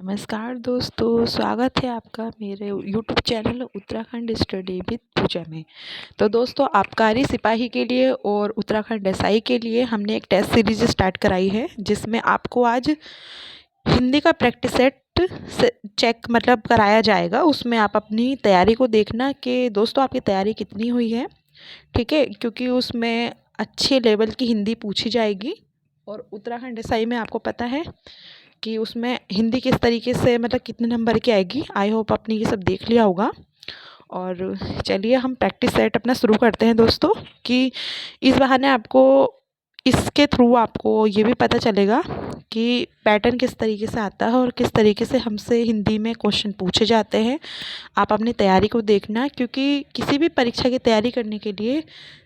नमस्कार दोस्तों, स्वागत है आपका मेरे YouTube channel Uttarakhand study with Puja में। तो दोस्तों, आबकारी सिपाही के लिए और उत्तराखंड एसआई के लिए हमने एक टेस्ट सीरीज स्टार्ट कराई है, जिसमें आपको आज हिंदी का प्रैक्टिस सेट चेक कराया जाएगा। उसमें आप अपनी तैयारी को देखना कि दोस्तों आपकी तैयारी कितनी हुई है, ठीक है, क्योंकि उसमें अच्छे लेवल की हिंदी पूछी जाएगी। और उत्तराखंड एसआई में आपको पता है कि उसमें हिंदी किस तरीके से कितने नंबर की आएगी। आई होप आपने ये सब देख लिया होगा। और चलिए हम प्रैक्टिस सेट अपना शुरू करते हैं दोस्तों, कि इस बहाने आपको इसके थ्रू आपको ये भी पता चलेगा कि पैटर्न किस तरीके से आता है और किस तरीके से हमसे हिंदी में क्वेश्चन पूछे जाते हैं। आप अपनी तैयारी को देखना, क्योंकि किसी भी परीक्षा की तैयारी करने के लिए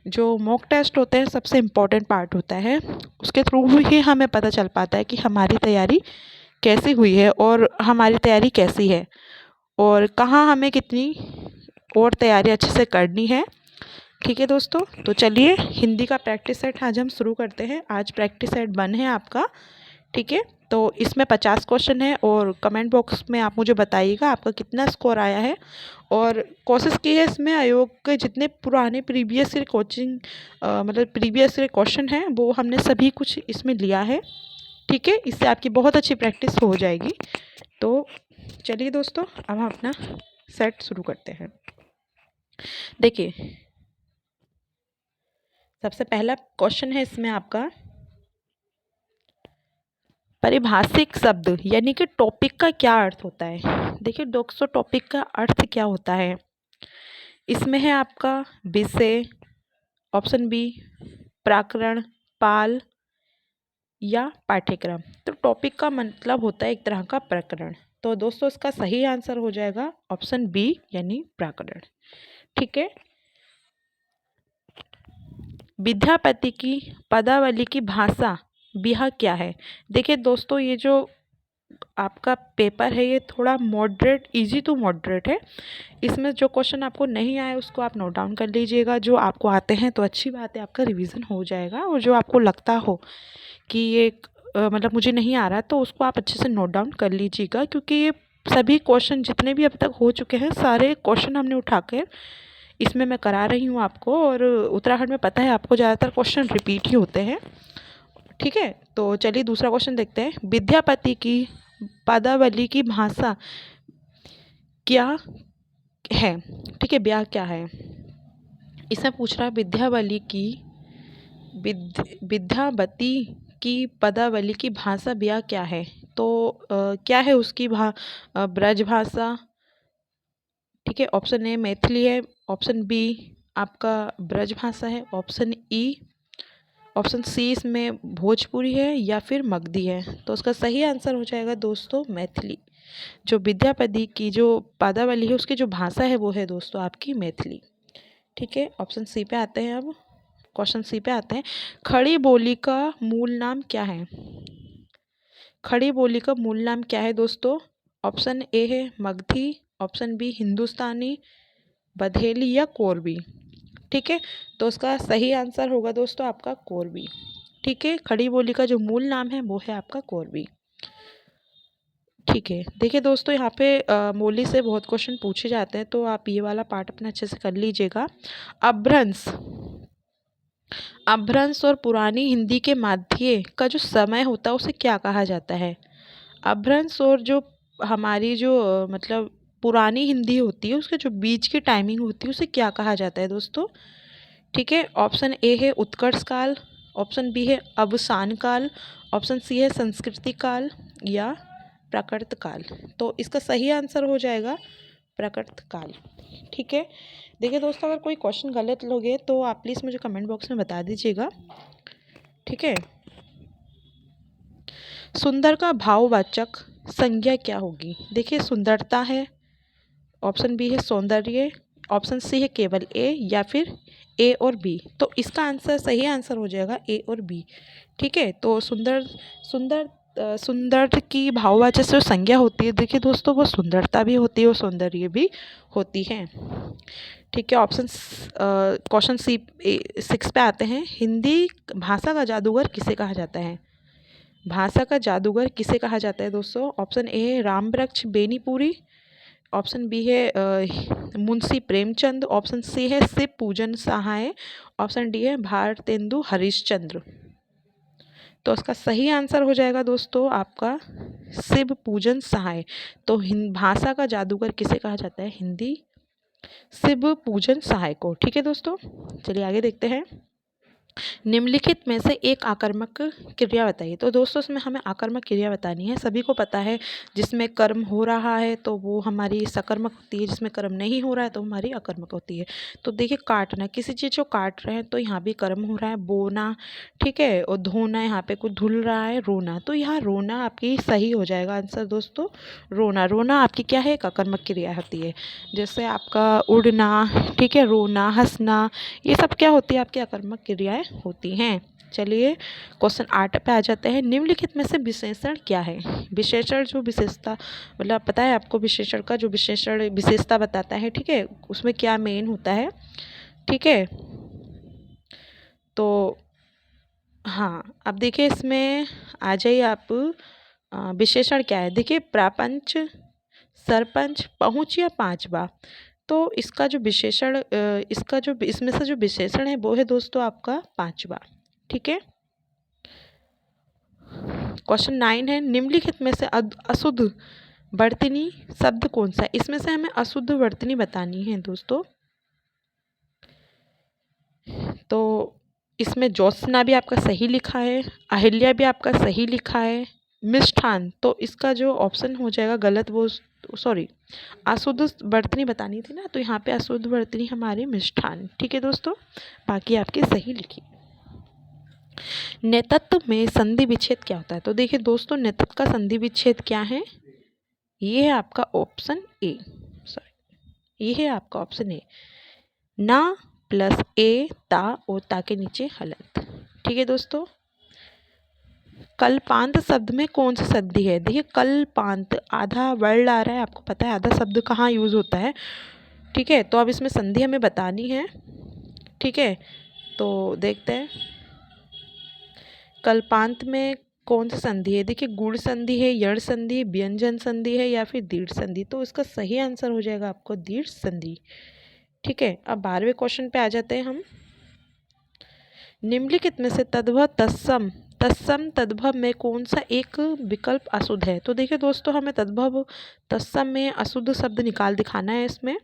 जो मॉक टेस्ट होते हैं सबसे इम्पोर्टेंट पार्ट होता है। उसके थ्रू ही हमें पता चल पाता है कि हमारी तैयारी कैसी हुई है और हमारी तैयारी कैसी है और कहाँ हमें कितनी और तैयारी अच्छे से करनी है। ठीक है दोस्तों, तो चलिए हिंदी का प्रैक्टिस सेट आज हम शुरू करते हैं। आज प्रैक्टिस सेट 1 है आपका, ठीक है। तो इसमें 50 क्वेश्चन है और कमेंट बॉक्स में आप मुझे बताइएगा आपका कितना स्कोर आया है। और कोशिश की है इसमें आयोग के जितने पुराने previous year coaching previous year question हैं वो हमने सभी कुछ इसमें लिया है, ठीक है। इससे आपकी बहुत अच्छी प्रैक्टिस हो जाएगी। तो चलिए दोस्तों, अब हम अपना सेट शुरू करते हैं। देखिए, सबसे पहला क्वेश्चन है इसमें आपका परिभाषिक शब्द यानी कि टॉपिक का क्या अर्थ होता है। देखिए दोस्तों, टॉपिक का अर्थ क्या होता है। इसमें है आपका विषय, ऑप्शन बी प्रकरण, पाल या पाठ्यक्रम। तो टॉपिक का मतलब होता है एक तरह का प्रकरण। तो दोस्तों इसका सही आंसर हो जाएगा ऑप्शन बी यानी प्रकरण, ठीक है। विद्यापति की पदावली की भाषा बिहा क्या है। देखिए दोस्तों, ये जो आपका पेपर है ये थोड़ा मॉडरेट, इजी टू मॉडरेट है। इसमें जो क्वेश्चन आपको नहीं आए उसको आप नोट डाउन कर लीजिएगा। जो आपको आते हैं तो अच्छी बात है, आपका रिवीजन हो जाएगा। और जो आपको लगता हो कि ये मुझे नहीं आ रहा, तो उसको आप अच्छे से नोट डाउन कर लीजिएगा, क्योंकि ये सभी क्वेश्चन जितने भी अब तक हो चुके हैं सारे क्वेश्चन हमने उठाकर इसमें मैं करा रही हूँ आपको। और उत्तराखंड में पता है आपको ज़्यादातर क्वेश्चन रिपीट ही होते हैं, ठीक है। तो चलिए दूसरा क्वेश्चन देखते हैं। विद्यापति की पदावली की भाषा क्या है, ठीक है, ब्याह क्या है। इसमें पूछ रहा है विद्यावती की पदावली की भाषा ब्याह क्या है। तो क्या है उसकी ब्रज भाषा, ठीक है। ऑप्शन ए मैथिली है, ऑप्शन बी आपका ब्रज भाषा है, ऑप्शन सी इसमें भोजपुरी है या फिर मगधी है। तो उसका सही आंसर हो जाएगा दोस्तों मैथिली। जो विद्यापति की जो पदावली है उसकी जो भाषा है वो है दोस्तों आपकी मैथिली, ठीक है। ऑप्शन सी पे आते हैं। अब क्वेश्चन सी पे आते हैं। खड़ी बोली का मूल नाम क्या है। खड़ी बोली का मूल नाम क्या है दोस्तों। ऑप्शन ए है मगधी, ऑप्शन बी हिंदुस्तानी, बघेली या कोरबी, ठीक है। तो उसका सही आंसर होगा दोस्तों आपका कोरबी, ठीक है। खड़ी बोली का जो मूल नाम है वो है आपका कोरबी, ठीक है। देखिए दोस्तों, यहाँ पे बोली से बहुत क्वेश्चन पूछे जाते हैं, तो आप ये वाला पार्ट अपना अच्छे से कर लीजिएगा। अपभ्रंश और पुरानी हिंदी के माध्य का जो समय होता है उसे क्या कहा जाता है। अपभ्रंश और जो हमारी जो पुरानी हिंदी होती है उसके जो बीच की टाइमिंग होती है उसे क्या कहा जाता है दोस्तों, ठीक है। ऑप्शन ए है उत्कर्ष काल, ऑप्शन बी है अवसान काल, ऑप्शन सी है संस्कृति काल या प्राकृत काल। तो इसका सही आंसर हो जाएगा प्राकृत काल, ठीक है। देखिए दोस्तों, अगर कोई क्वेश्चन गलत लोगे तो आप प्लीज़ मुझे कमेंट बॉक्स में बता दीजिएगा, ठीक है। सुंदर का भाववाचक संज्ञा क्या होगी। देखिए सुंदरता है, ऑप्शन बी है सौंदर्य, ऑप्शन सी है केवल ए या फिर ए और बी। तो इसका आंसर सही आंसर हो जाएगा ए और बी, ठीक है। तो सुंदर की भाववाचक जो संज्ञा होती है, देखिए दोस्तों, वो सुंदरता भी होती है और सौंदर्य भी होती है, ठीक है। क्वेश्चन 6 पे आते हैं। हिंदी भाषा का जादूगर किसे कहा जाता है। भाषा का जादूगर किसे कहा जाता है दोस्तों? ऑप्शन ए है रामवृक्ष बेनीपुरी, ऑप्शन बी है मुंशी प्रेमचंद, ऑप्शन सी है शिव पूजन सहाय, ऑप्शन डी है भारतेंदु हरिश्चंद्र। तो इसका सही आंसर हो जाएगा दोस्तों आपका शिव पूजन सहाय। तो भाषा का जादूगर किसे कहा जाता है? हिंदी शिव पूजन सहाय को। ठीक है दोस्तों, चलिए आगे देखते हैं। निम्नलिखित में से एक आकर्मक क्रिया बताइए। तो दोस्तों इसमें हमें आकर्मक क्रिया बतानी है। सभी को पता है जिसमें कर्म हो रहा है तो वो हमारी सकर्मक होती है, जिसमें कर्म नहीं हो रहा है तो हमारी अकर्मक होती है। तो देखिए काटना, किसी चीज़ को काट रहे हैं तो यहाँ भी कर्म हो रहा है, बोना, ठीक है, और धोना, यहाँ पे कुछ धुल रहा है, रोना, तो यहाँ रोना आपकी सही हो जाएगा आंसर दोस्तों। रोना, रोना आपकी क्या है? एक आकर्मक क्रिया होती है। जैसे आपका उड़ना, ठीक है, रोना, हंसना, ये सब क्या होती है? आपकी आकर्मक क्रियाएं होती हैं। चलिए क्वेश्चन 8 पे आ जाते हैं। निम्नलिखित में से विशेषण क्या है? विशेषण जो विशेषता, मतलब पता है आपको विशेषण का जो विशेषण विशेषता बताता है, ठीक है, उसमें क्या मेन होता है, ठीक है। तो हाँ, अब देखिए इसमें आ जाइए आप, विशेषण क्या है? देखिए प्रापंच, सरपंच, पहुँच या पांचवा। तो इसका जो विशेषण इसका जो इसमें से जो विशेषण है वो है दोस्तों आपका पांचवा। ठीक है। क्वेश्चन 9 है, निम्नलिखित में से अशुद्ध वर्तनी शब्द कौन सा है? इसमें से हमें अशुद्ध वर्तनी बतानी है दोस्तों। तो इसमें ज्योत्सना भी आपका सही लिखा है, अहिल्या भी आपका सही लिखा है, मिष्ठान, तो इसका जो ऑप्शन हो जाएगा गलत, वो सॉरी अशुद्ध वर्तनी बतानी थी ना, तो यहाँ पे अशुद्ध वर्तनी हमारी मिष्ठान। ठीक है दोस्तों, बाकी आपकी सही लिखी। नेतृत्व में संधि विच्छेद क्या होता है? तो देखिए दोस्तों नेतृत्व का संधि विच्छेद क्या है? ये है आपका ऑप्शन ए, सॉरी ये है आपका ऑप्शन ए, ना प्लस ए ता और ता के नीचे हलंत। ठीक है दोस्तों। कल्पांत शब्द में कौन सी संधि है? देखिए कल्पांत, आधा वर्ड आ रहा है, आपको पता है आधा शब्द कहाँ यूज होता है, ठीक है। तो अब इसमें संधि हमें बतानी है, ठीक है। तो देखते हैं कल्पांत में कौन सी संधि है। देखिए गुण संधि है, यण संधि, व्यंजन संधि है या फिर दीर्घ संधि। तो इसका सही आंसर हो जाएगा आपको दीर्घ संधि। ठीक है। अब 12वें क्वेश्चन पे आ जाते हैं हम। निम्नलिखित में से तद्भव तत्सम, तत्सम तद्भव में कौन सा एक विकल्प अशुद्ध है? तो देखिए दोस्तों हमें तद्भव तत्सम में अशुद्ध शब्द निकाल दिखाना है इसमें,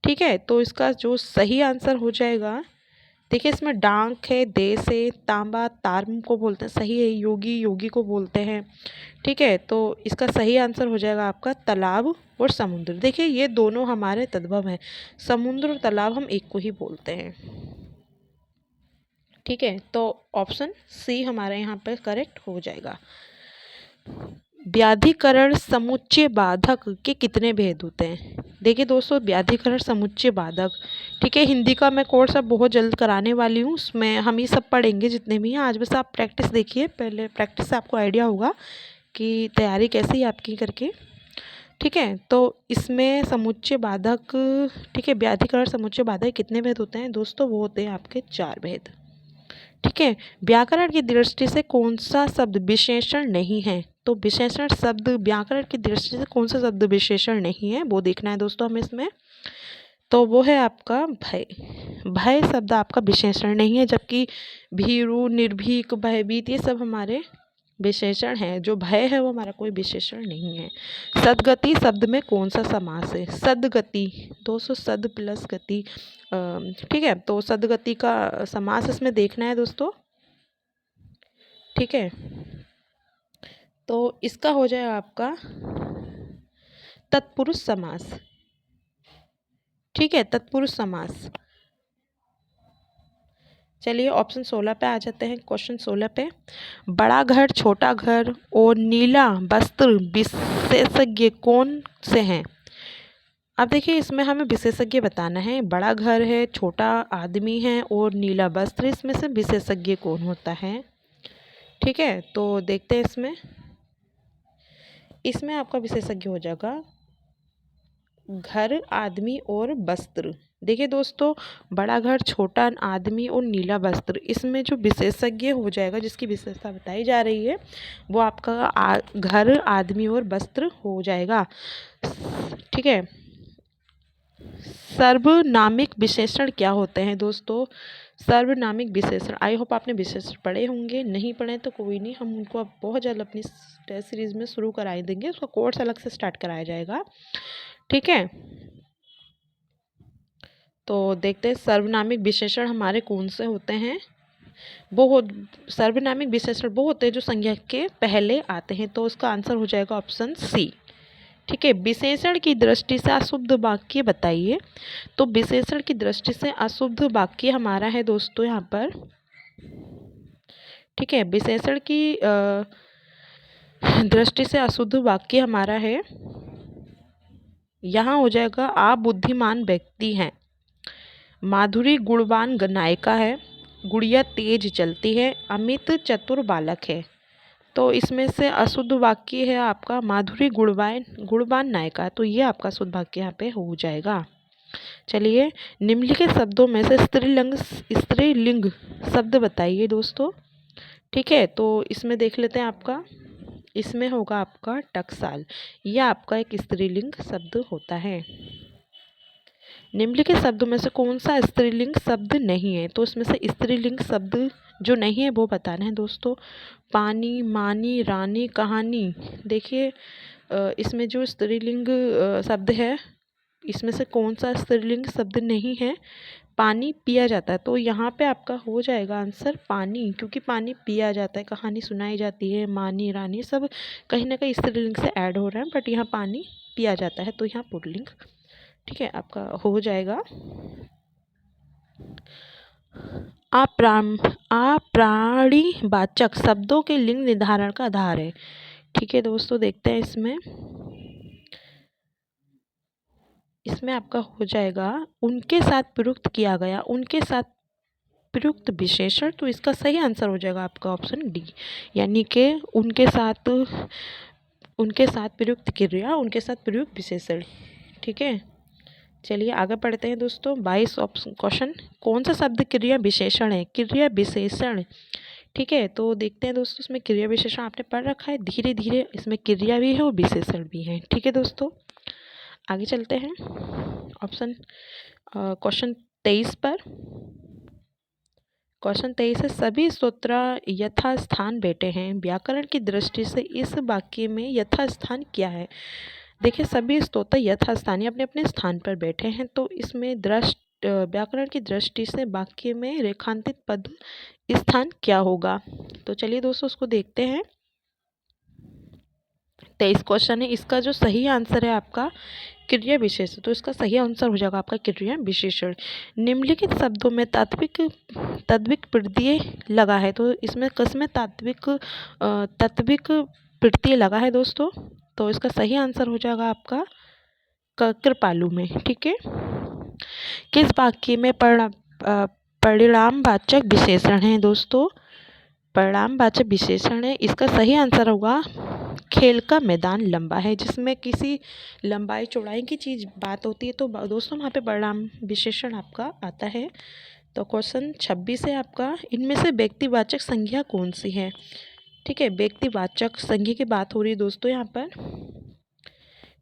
ठीक है। तो इसका जो सही आंसर हो जाएगा, देखिए इसमें डांक है, देश है, तांबा तार्म को बोलते हैं, सही है, योगी योगी को बोलते हैं, ठीक है। तो इसका सही आंसर हो जाएगा आपका तालाब और समुद्र। देखिए ये दोनों हमारे तद्भव हैं, समुद्र और तालाब हम एक को ही बोलते हैं, ठीक है। तो ऑप्शन सी हमारे यहाँ पर करेक्ट हो जाएगा। व्याधिकरण समुच्चय बाधक के कितने भेद होते हैं? देखिए दोस्तों व्याधिकरण समुच्चय बाधक, ठीक है, हिंदी का मैं कोर्स अब बहुत जल्द कराने वाली हूँ, उसमें हम ये सब पढ़ेंगे जितने भी हैं। आज बस आप प्रैक्टिस देखिए, पहले प्रैक्टिस से आपको आइडिया होगा कि तैयारी कैसी है आपकी करके, ठीक है। तो इसमें समुच्चय बाधक, ठीक है, व्याधिकरण समुच्चय बाधक कितने भेद होते हैं दोस्तों? वो होते हैं आपके 4 भेद, ठीक है। व्याकरण की दृष्टि से कौन सा शब्द विशेषण नहीं है? तो विशेषण शब्द व्याकरण की दृष्टि से कौन सा शब्द विशेषण नहीं है वो देखना है दोस्तों हमें इसमें। तो वो है आपका भय, भय शब्द आपका विशेषण नहीं है, जबकि भीरु, निर्भीक, भयभीत ये सब हमारे विशेषण हैं। जो भय है वो हमारा कोई विशेषण नहीं है। सदगति शब्द में कौन सा समास है? सदगति दोस्तों, सद प्लस गति, ठीक है। तो सदगति का समास इसमें देखना है दोस्तों, ठीक है। तो इसका हो जाएगा आपका तत्पुरुष समास, ठीक है, तत्पुरुष समास। चलिए ऑप्शन 16 पे आ जाते हैं। क्वेश्चन 16 पे, बड़ा घर, छोटा घर और नीला वस्त्र विशेषज्ञ कौन से हैं? अब देखिए इसमें हमें विशेषज्ञ बताना है। बड़ा घर है, छोटा आदमी है और नीला वस्त्र, इसमें से विशेषज्ञ कौन होता है? ठीक है। तो देखते हैं इसमें आपका विशेषज्ञ हो जाएगा घर, आदमी और वस्त्र, देखिए दोस्तों, बड़ा घर, छोटा आदमी और नीला वस्त्र, इसमें जो विशेषज्ञ हो जाएगा, जिसकी विशेषता बताई जा रही है, वो आपका घर, आदमी और वस्त्र हो जाएगा। ठीक है। सर्वनामिक विशेषण क्या होते हैं दोस्तों? सर्वनामिक विशेषण, आई होप आपने विशेषण पढ़े होंगे, नहीं पढ़े तो कोई नहीं, हम उनको अब बहुत जल्द अपनी टेस्ट सीरीज में शुरू करा देंगे, उसका कोर्स अलग से स्टार्ट कराया जाएगा। ठीक है, तो देखते हैं सर्वनामिक विशेषण हमारे कौन से होते हैं। सर्वनामिक विशेषण वो होते हैं जो संज्ञा के पहले आते हैं, तो उसका आंसर हो जाएगा ऑप्शन सी। ठीक है। विशेषण की दृष्टि से अशुद्ध वाक्य बताइए। तो विशेषण की दृष्टि से अशुद्ध वाक्य हमारा है दोस्तों यहाँ पर। ठीक है, विशेषण की दृष्टि से अशुद्ध वाक्य हमारा है, यहाँ हो जाएगा आप बुद्धिमान व्यक्ति हैं, माधुरी गुणवान नायिका है, गुड़िया तेज चलती है, अमित चतुर बालक है। तो इसमें से अशुद्ध वाक्य है आपका माधुरी गुणवान नायिका, तो ये आपका शुद्ध वाक्य यहाँ पे हो जाएगा। चलिए, निम्नलिखित शब्दों में से स्त्रीलिंग शब्द बताइए दोस्तों। ठीक है, तो इसमें देख लेते हैं आपका, इसमें होगा आपका टकसाल, यह आपका एक स्त्रीलिंग शब्द होता है। निम्नलिखित शब्दों में से कौन सा स्त्रीलिंग शब्द नहीं है? तो इसमें से स्त्रीलिंग शब्द जो नहीं है वो बताना है दोस्तों। पानी, मानी, रानी, कहानी। देखिए, इसमें जो स्त्रीलिंग शब्द है, इसमें से कौन सा स्त्रीलिंग शब्द नहीं है? पानी पिया जाता है, तो यहाँ पे आपका हो जाएगा आंसर पानी, क्योंकि पानी पिया जाता है, कहानी सुनाई जाती है, मानी, रानी सब कहीं ना कहीं स्त्रीलिंग से ऐड हो रहा है, बट यहाँ पानी पिया जाता है, तो यहाँ पुल्लिंग। ठीक है, आपका हो जाएगा अप्राणीवाचक शब्दों के लिंग निर्धारण का आधार है। ठीक है दोस्तों, देखते हैं इसमें आपका हो जाएगा उनके साथ प्रयुक्त किया गया, उनके साथ प्रयुक्त विशेषण, तो इसका सही आंसर हो जाएगा आपका ऑप्शन डी, यानी कि उनके साथ प्रयुक्त क्रिया, उनके साथ प्रयुक्त विशेषण। ठीक है, चलिए आगे पढ़ते हैं दोस्तों। 22 ऑप्शन क्वेश्चन, कौन सा शब्द क्रिया विशेषण है? क्रिया विशेषण। ठीक है, तो देखते हैं दोस्तों, इसमें क्रिया विशेषण आपने पढ़ रखा है, धीरे धीरे इसमें क्रिया भी है और विशेषण भी है। ठीक है दोस्तों, आगे चलते हैं ऑप्शन क्वेश्चन 23 पर। क्वेश्चन 23 है, सभी स्तोत्र यथास्थान बैठे हैं, व्याकरण की दृष्टि से इस वाक्य में यथास्थान क्या है? देखिए, सभी स्तोत्र यथास्थानी अपने अपने स्थान पर बैठे हैं, तो इसमें व्याकरण की दृष्टि से वाक्य में रेखांकित पद स्थान क्या होगा? तो चलिए दोस्तों, उसको देखते हैं। 23 क्वेश्चन है, इसका जो सही आंसर है आपका क्रिया विशेषण, तो इसका सही आंसर हो जाएगा आपका क्रिया विशेषण। निम्नलिखित शब्दों में तात्विक प्रत्यय लगा है, तो इसमें किसमें तात्विक प्रत्यय लगा है दोस्तों? तो इसका सही आंसर हो जाएगा आपका कृपालु में। ठीक है, किस वाक्य में परिणामवाचक विशेषण है दोस्तों? परिणामवाचक विशेषण है, इसका सही आंसर होगा खेल का मैदान लंबा है, जिसमें किसी लंबाई चौड़ाई की चीज़ बात होती है, तो दोस्तों वहाँ पे परिणाम विशेषण आपका आता है। तो क्वेश्चन 26 है आपका, इनमें से व्यक्तिवाचक संज्ञा कौन सी है? ठीक है, व्यक्तिवाचक संज्ञा की बात हो रही है दोस्तों यहाँ पर।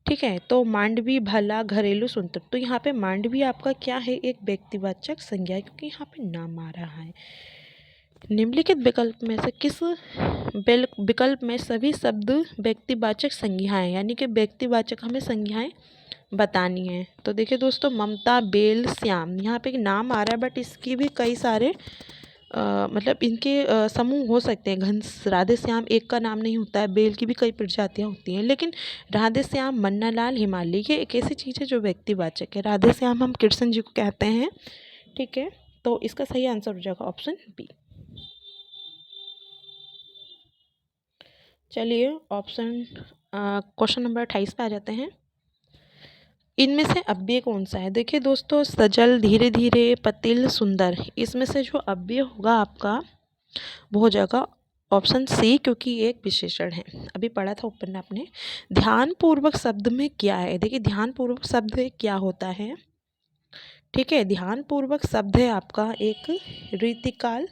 ठीक है, तो मांडवी, भला, घरेलू, सुंदर, तो यहाँ पे मांडवी आपका क्या है? एक व्यक्तिवाचक संज्ञा है, क्योंकि यहाँ पे नाम आ रहा है। निम्नलिखित विकल्प में से किस विकल्प में सभी शब्द व्यक्तिवाचक संज्ञाएं, यानी कि व्यक्तिवाचक हमें संज्ञाएं बतानी है? तो देखिए दोस्तों, ममता, बेल, श्याम, यहाँ पे एक नाम आ रहा है, बट इसकी भी कई सारे मतलब इनके समूह हो सकते हैं। घंस, राधे श्याम एक का नाम नहीं होता है, बेल की भी कई प्रजातियाँ होती हैं, लेकिन राधे श्याम, मन्नालाल, हिमालय, ये एक ऐसी चीज़ है जो व्यक्तिवाचक है। राधे श्याम हम कृष्ण जी को कहते हैं। ठीक है, तो इसका सही आंसर हो जाएगा ऑप्शन बी। चलिए ऑप्शन क्वेश्चन नंबर 28 पे आ जाते हैं। इनमें से अव्यय कौन सा है? देखिए दोस्तों, सजल, धीरे धीरे, पतिल, सुंदर, इसमें से जो अव्यय होगा आपका वो हो जाएगा ऑप्शन सी, क्योंकि ये एक विशेषण है। अभी पढ़ा था ऊपर ने आपने। ध्यानपूर्वक शब्द में क्या है? देखिए, ध्यानपूर्वक शब्द क्या होता है? ठीक है, ध्यानपूर्वक शब्द है आपका एक रीतिकाल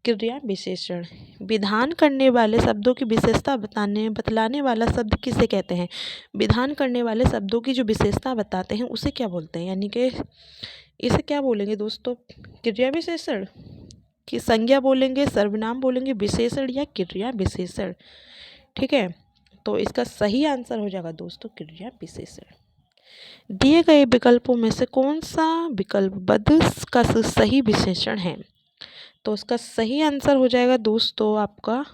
क्रिया विशेषण। विधान करने वाले शब्दों की विशेषता बतलाने वाला शब्द किसे कहते हैं? विधान करने वाले शब्दों की जो विशेषता बताते हैं उसे क्या बोलते हैं? यानी कि इसे क्या बोलेंगे दोस्तों? क्रिया विशेषण की संज्ञा बोलेंगे, सर्वनाम बोलेंगे, विशेषण या क्रिया विशेषण। ठीक है, तो इसका सही आंसर हो जाएगा दोस्तों क्रिया विशेषण। दिए गए विकल्पों में से कौन सा विकल्प बद का सही विशेषण है? तो उसका सही आंसर हो जाएगा दोस्तों आपका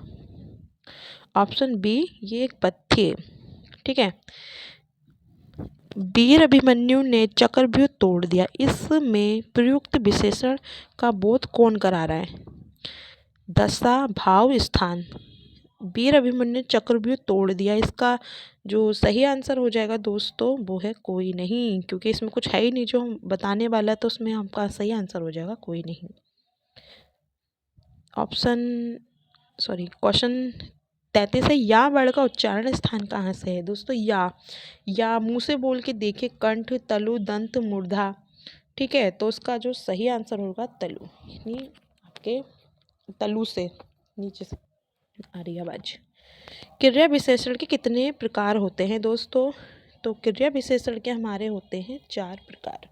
ऑप्शन बी, ये एक पथ्य है। ठीक है, वीर अभिमन्यु ने चक्रव्यूह तोड़ दिया, इसमें प्रयुक्त विशेषण का बोध कौन करा रहा है? दशा, भाव, स्थान। वीर अभिमन्यु ने चक्रव्यूह तोड़ दिया, इसका जो सही आंसर हो जाएगा दोस्तों वो है कोई नहीं, क्योंकि इसमें कुछ है ही नहीं जो हम बताने वाला है, तो उसमें आपका सही आंसर हो जाएगा कोई नहीं। क्वेश्चन 33 है, या वर्ड का उच्चारण स्थान कहाँ से है? दोस्तों या मुंह से बोल के देखिए, कंठ, तलु, दंत, मूर्धा। ठीक है, तो उसका जो सही आंसर होगा तलु, यानी आपके तलु से नीचे से आ रही आवाज। क्रिया विशेषण के कितने प्रकार होते हैं दोस्तों? तो क्रिया विशेषण के हमारे होते हैं 4 प्रकार।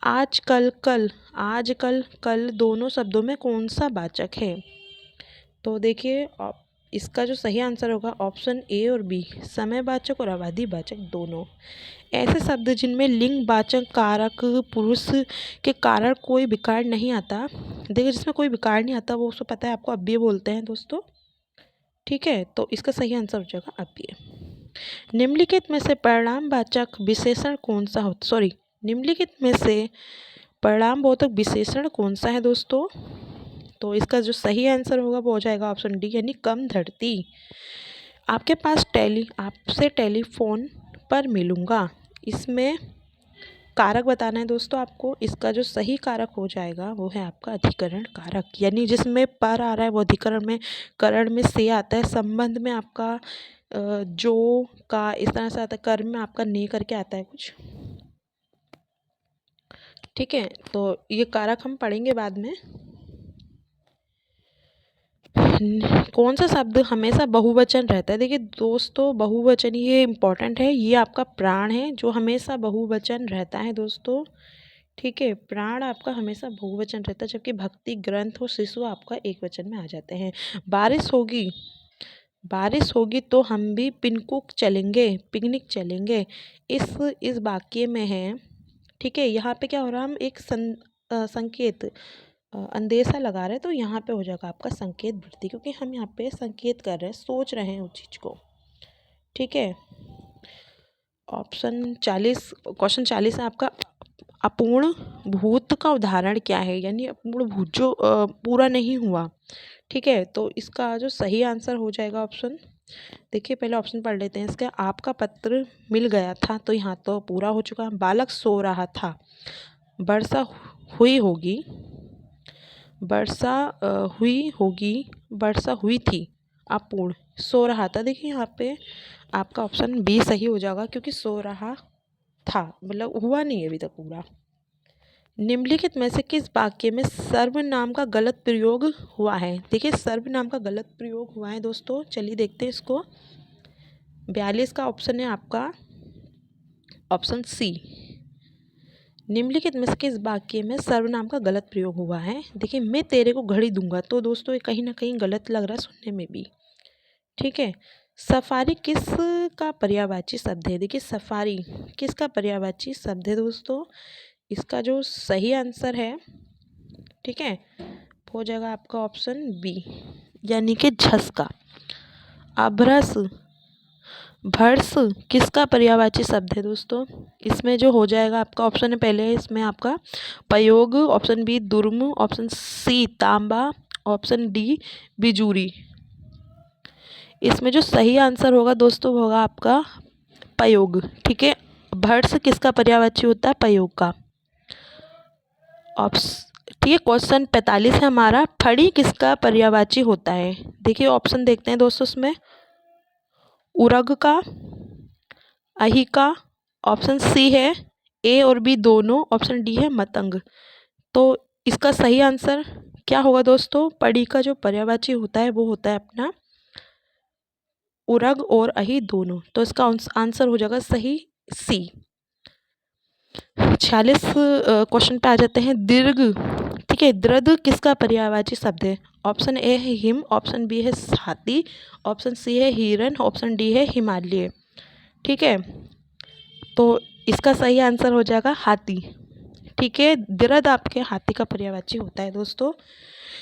आजकल, कल, आजकल, कल दोनों शब्दों में कौन सा वाचक है? तो देखिए इसका जो सही आंसर होगा ऑप्शन ए और बी, समयवाचक और अवधिवाचक दोनों। ऐसे शब्द जिनमें लिंग वाचक कारक पुरुष के कारण कोई विकार नहीं आता, देखिए जिसमें कोई विकार नहीं आता वो उसको पता है आपको अव्यय बोलते हैं दोस्तों। ठीक है, तो इसका सही आंसर हो जाएगा अव्यय। निम्नलिखित में से परिणामवाचक विशेषण कौन सा निम्नलिखित में से परिणामवाचक विशेषण कौन सा है दोस्तों? तो इसका जो सही आंसर होगा वो हो जाएगा ऑप्शन डी, यानी कम धरती। आपके पास आपसे टेलीफोन पर मिलूंगा, इसमें कारक बताना है दोस्तों आपको। इसका जो सही कारक हो जाएगा वो है आपका अधिकरण कारक, यानी जिसमें पर आ रहा है वो अधिकरण में, करण में से आता है, संबंध में आपका जो का इस तरह से आता है, कर्म में आपका ने करके आता है कुछ। ठीक है, तो ये कारक हम पढ़ेंगे बाद में। कौन सा शब्द हमेशा बहुवचन रहता है? देखिए दोस्तों बहुवचन ये इम्पोर्टेंट है, ये आपका प्राण है जो हमेशा बहुवचन रहता है दोस्तों। ठीक है, प्राण आपका हमेशा बहुवचन रहता है, जबकि भक्ति, ग्रंथ और शिशु आपका एक वचन में आ जाते हैं। बारिश होगी तो हम भी पिकनिक चलेंगे, इस वाक्य में है। ठीक है, यहाँ पे क्या हो रहा है, हम एक संकेत अंदेशा लगा रहे हैं, तो यहाँ पे हो जाएगा आपका संकेत वृत्ति, क्योंकि हम यहाँ पे संकेत कर रहे हैं, सोच रहे हैं उस चीज को। ठीक है, क्वेश्चन 40 है आपका, अपूर्ण भूत का उदाहरण क्या है? यानी अपूर्ण भूत जो पूरा नहीं हुआ। ठीक है, तो इसका जो सही आंसर हो जाएगा ऑप्शन, देखिए पहले ऑप्शन पढ़ लेते हैं इसका। आपका पत्र मिल गया था, तो यहाँ तो पूरा हो चुका। बालक सो रहा था, वर्षा हुई होगी, वर्षा हुई थी, अपूर्ण, सो रहा था। देखिए यहाँ पे आपका ऑप्शन बी सही हो जाएगा, क्योंकि सो रहा था मतलब हुआ नहीं है अभी तक पूरा। निम्नलिखित में से किस वाक्य में सर्वनाम का गलत प्रयोग हुआ है? देखिए सर्वनाम का गलत प्रयोग हुआ है दोस्तों, चलिए देखते हैं इसको। 42 का ऑप्शन है आपका ऑप्शन सी। निम्नलिखित में से किस वाक्य में सर्वनाम का गलत प्रयोग हुआ है? देखिए मैं तेरे को घड़ी दूंगा, तो दोस्तों ये कहीं ना कहीं गलत लग रहा है सुनने में भी। ठीक है, सफारी किस का पर्यायवाची शब्द है? देखिए सफारी किसका पर्यायवाची शब्द है दोस्तों? इसका जो सही आंसर है, ठीक है, हो जाएगा आपका ऑप्शन बी, यानी कि झसका। अभ्रस, भर्स किसका पर्यायवाची शब्द है दोस्तों? इसमें जो हो जाएगा आपका ऑप्शन है पहले, इसमें आपका प्रयोग, ऑप्शन बी दुर्म, ऑप्शन सी तांबा, ऑप्शन डी बिजूरी। इसमें जो सही आंसर होगा दोस्तों होगा आपका प्रयोग। ठीक है, भर्स किसका पर्यायवाची होता है? प्रयोग का। ठीक है, क्वेश्चन 45 है हमारा, फड़ी किसका पर्यायवाची होता है? देखिए ऑप्शन देखते हैं दोस्तों इसमें, उरग का, अहि का, ऑप्शन सी है ए और बी दोनों, ऑप्शन डी है मतंग। तो इसका सही आंसर क्या होगा दोस्तों? पड़ी का जो पर्यायवाची होता है वो होता है अपना उरग और अही दोनों। तो इसका आंसर हो जाएगा सही सी। 46 क्वेश्चन पे आ जाते हैं। दीर्घ, ठीक है, दृढ़ किसका पर्यायवाची शब्द है? ऑप्शन ए है हिम, ऑप्शन बी है हाथी, ऑप्शन सी है हिरन, ऑप्शन डी है हिमालय। ठीक है, तो इसका सही आंसर हो जाएगा हाथी। ठीक है, दृढ़ आपके हाथी का पर्यायवाची होता है दोस्तों।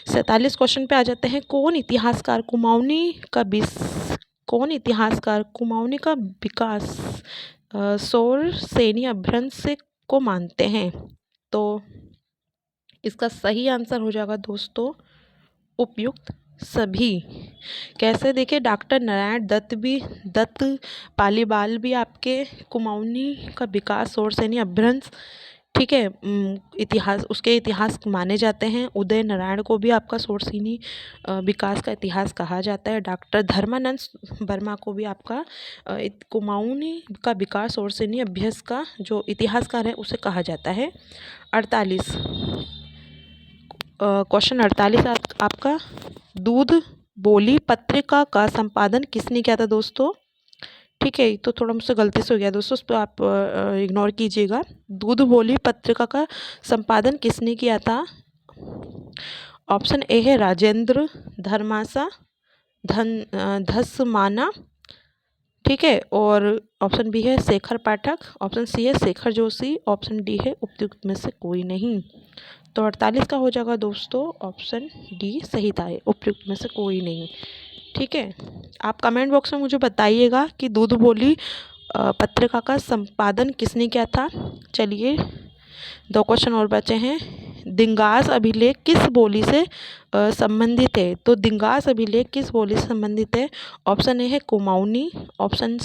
47 क्वेश्चन पे आ जाते हैं। कौन इतिहासकार कुमाऊनी का विकास सौर सैन्य अभ्रंश से को मानते हैं? तो इसका सही आंसर हो जाएगा दोस्तों उपयुक्त सभी। कैसे? देखिए, डॉक्टर नारायण दत्त पालीवाल भी आपके कुमाऊनी का विकास और सैन्य अभ्रंश, ठीक है, उसके इतिहास माने जाते हैं। उदय नारायण को भी आपका सोरसिनी विकास का इतिहास कहा जाता है। डॉक्टर धर्मानंद वर्मा को भी आपका कुमाऊनी का विकास और सैन्य अभ्यास का जो इतिहासकार है उसे कहा जाता है। 48 क्वेश्चन 48 आपका, दूध बोली पत्रिका का संपादन किसने किया था दोस्तों? ठीक है, तो थोड़ा मुझसे गलती से हो गया दोस्तों, उस पर आप इग्नोर कीजिएगा। दूध बोली पत्रिका का संपादन किसने किया था? ऑप्शन ए है राजेंद्र धर्मासा धसमाना, ठीक है, और ऑप्शन बी है शेखर पाठक, ऑप्शन सी है शेखर जोशी, ऑप्शन डी है उपयुक्त में से कोई नहीं। तो 48 का हो जाएगा दोस्तों ऑप्शन डी सही था, उपयुक्त में से कोई नहीं। ठीक है, आप कमेंट बॉक्स में मुझे बताइएगा कि दूध बोली पत्रिका का संपादन किसने किया था। चलिए, 2 क्वेश्चन और बचे हैं। दिंगास अभिलेख किस बोली से संबंधित है? तो दिंगास अभिलेख किस बोली से संबंधित है? ऑप्शन ए है कुमाऊनी, ऑप्शन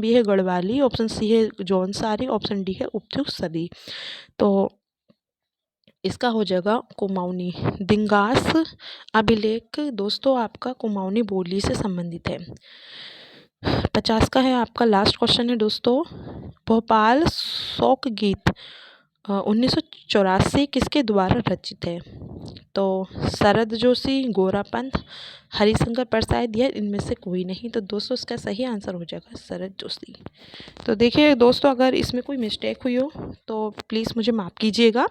बी है गढ़वाली, ऑप्शन सी है जौनसारी, ऑप्शन डी है उपयुक्त सभी। तो इसका हो जाएगा कुमाऊनी। दिंगास अभिलेख दोस्तों आपका कुमाऊनी बोली से संबंधित है। 50 का है आपका लास्ट क्वेश्चन है दोस्तों। भोपाल शोक गीत 1984 किसके द्वारा रचित है? तो शरद जोशी, गोरापंत, हरिशंकर प्रसाद या इनमें से कोई नहीं। तो दोस्तों इसका सही आंसर हो जाएगा शरद जोशी। तो देखिए दोस्तों, अगर इसमें कोई मिस्टेक हुई हो तो प्लीज़ मुझे माफ़ कीजिएगा।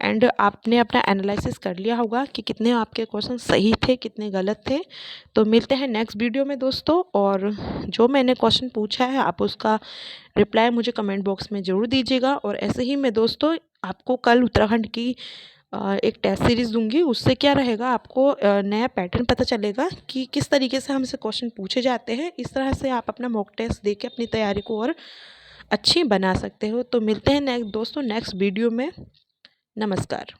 एंड आपने अपना एनालिसिस कर लिया होगा कि कितने आपके क्वेश्चन सही थे, कितने गलत थे। तो मिलते हैं नेक्स्ट वीडियो में दोस्तों, और जो मैंने क्वेश्चन पूछा है आप उसका रिप्लाई मुझे कमेंट बॉक्स में ज़रूर दीजिएगा। और ऐसे ही मैं दोस्तों आपको कल उत्तराखंड की एक टेस्ट सीरीज़ दूंगी। उससे क्या रहेगा, आपको नया पैटर्न पता चलेगा कि किस तरीके से हमसे क्वेश्चन पूछे जाते हैं। इस तरह से आप अपना मॉक टेस्ट दे के अपनी तैयारी को और अच्छी बना सकते हो। तो मिलते हैं दोस्तों नेक्स्ट वीडियो में। नमस्कार।